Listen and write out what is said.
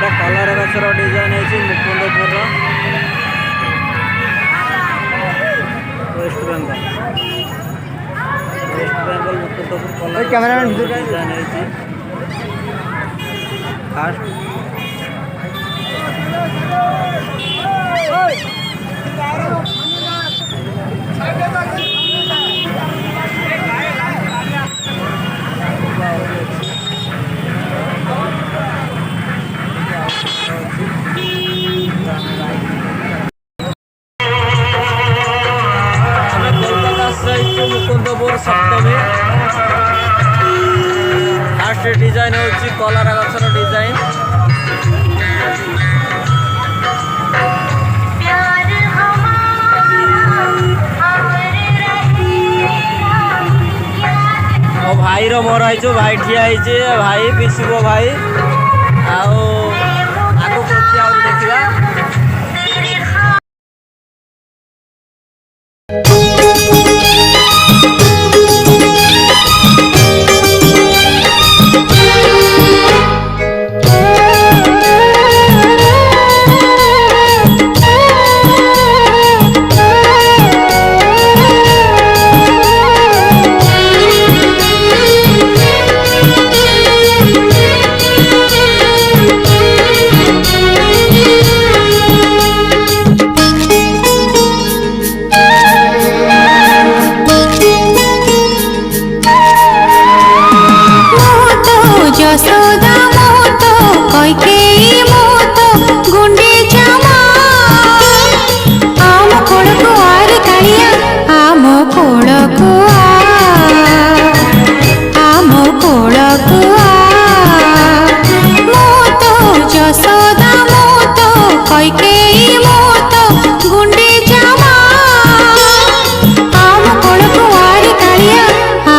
एटा colour गछर design है Mukundapur west Bengal Mukundapur colour cameraman design है fast Mukundapur Saptami fast design होची कलर गछर डिजाइन भाई रो मोर आई भाई ठिया भाई पिसुबो भाई